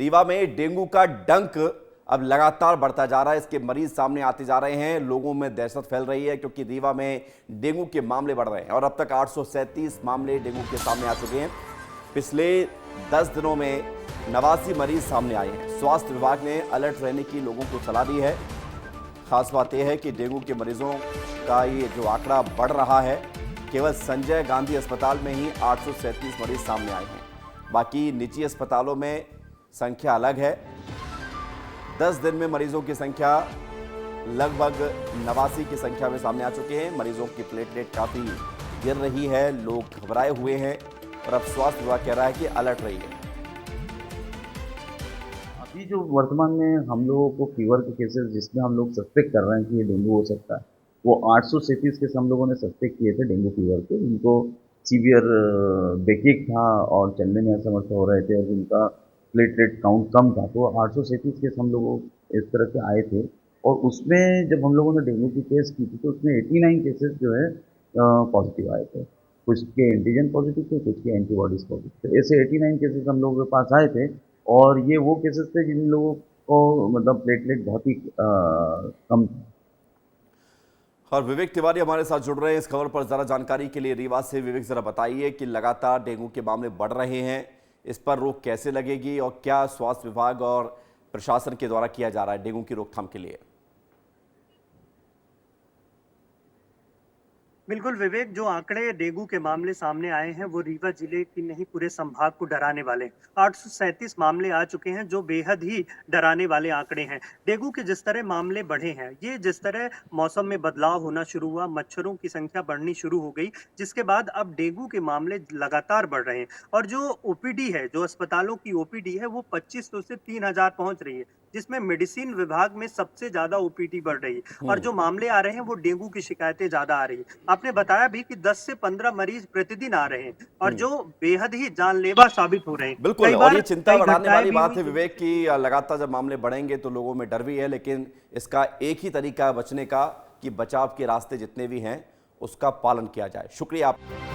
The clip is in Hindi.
रीवा में डेंगू का डंक अब लगातार बढ़ता जा रहा है। इसके मरीज सामने आते जा रहे हैं। लोगों में दहशत फैल रही है क्योंकि रीवा में डेंगू के मामले बढ़ रहे हैं और अब तक 837 मामले डेंगू के सामने आ चुके हैं। पिछले 10 दिनों में 89 मरीज सामने आए हैं। स्वास्थ्य विभाग ने अलर्ट रहने की लोगों को सलाह दी है। खास बात यह है कि डेंगू के मरीजों का ये जो आंकड़ा बढ़ रहा है, केवल संजय गांधी अस्पताल में ही 837 मरीज सामने आए हैं। बाकी निजी अस्पतालों में संख्या अलग है। 10 दिन में मरीजों की संख्या लगभग 89 की संख्या में सामने आ चुके हैं। मरीजों की प्लेटलेट काफ़ी गिर रही है, लोग घबराए हुए हैं और अब स्वास्थ्य विभाग कह रहा है कि अलर्ट रहिए। अभी जो वर्तमान में हम लोगों को फीवर के केसेस जिसमें हम लोग सस्पेक्ट कर रहे हैं कि ये डेंगू हो सकता है, वो 837 केस हम लोगों ने सस्पेक्ट किए थे डेंगू फीवर के, जिनको सीवियर बेकिक था और चलने में असमर्थ हो रहे थे और जिनका प्लेटलेट काउंट कम था, तो 837 केस हम लोगों इस तरह के आए थे। और उसमें जब हम लोगों ने डेंगू की टेस्ट की थी तो उसमें 89 केसेस जो है पॉजिटिव आए थे। कुछ के एंटीजन पॉजिटिव थे, कुछ के एंटीबॉडीज पॉजिटिव थे। ऐसे 89 केसेस हम लोगों के पास आए थे और ये वो केसेस थे जिन लोगों को मतलब प्लेटलेट बहुत ही कम था। और विवेक तिवारी हमारे साथ जुड़ रहे हैं इस खबर पर जरा जानकारी के लिए। रीवा से विवेक, जरा बताइए कि लगातार डेंगू के मामले बढ़ रहे हैं, इस पर रोक कैसे लगेगी और क्या स्वास्थ्य विभाग और प्रशासन के द्वारा किया जा रहा है डेंगू की रोकथाम के लिए? बिल्कुल विवेक, जो आंकड़े डेंगू के मामले सामने आए हैं वो रीवा जिले की नहीं पूरे संभाग को डराने वाले हैं। 837 मामले आ चुके हैं जो बेहद ही डराने वाले आंकड़े हैं। डेंगू के जिस तरह मामले बढ़े हैं, ये जिस तरह मौसम में बदलाव होना शुरू हुआ, मच्छरों की संख्या बढ़नी शुरू हो गई, जिसके बाद अब डेंगू के मामले लगातार बढ़ रहे हैं। और जो ओपीडी है, जो अस्पतालों की ओपीडी है, वो 2500 से 3000 पहुंच रही है, जिसमें मेडिसिन विभाग में सबसे ज्यादा ओपीडी बढ़ रही है। और जो मामले आ रहे हैं वो डेंगू की शिकायतें ज्यादा आ रही है। आपने बताया भी कि 10 से 15 मरीज प्रतिदिन आ रहे हैं और जो बेहद ही जानलेवा साबित हो रहे हैं। बिल्कुल, कई और बार ये चिंता कई बढ़ाने घटनाएं वाली भी बात हुई है विवेक कि लगातार जब मामले बढ़ेंगे तो लोगों में डर भी है, लेकिन इसका एक ही तरीका है बचने का कि बचाव के रास्ते जितने भी हैं उसका पालन किया जाए। शुक्रिया आप।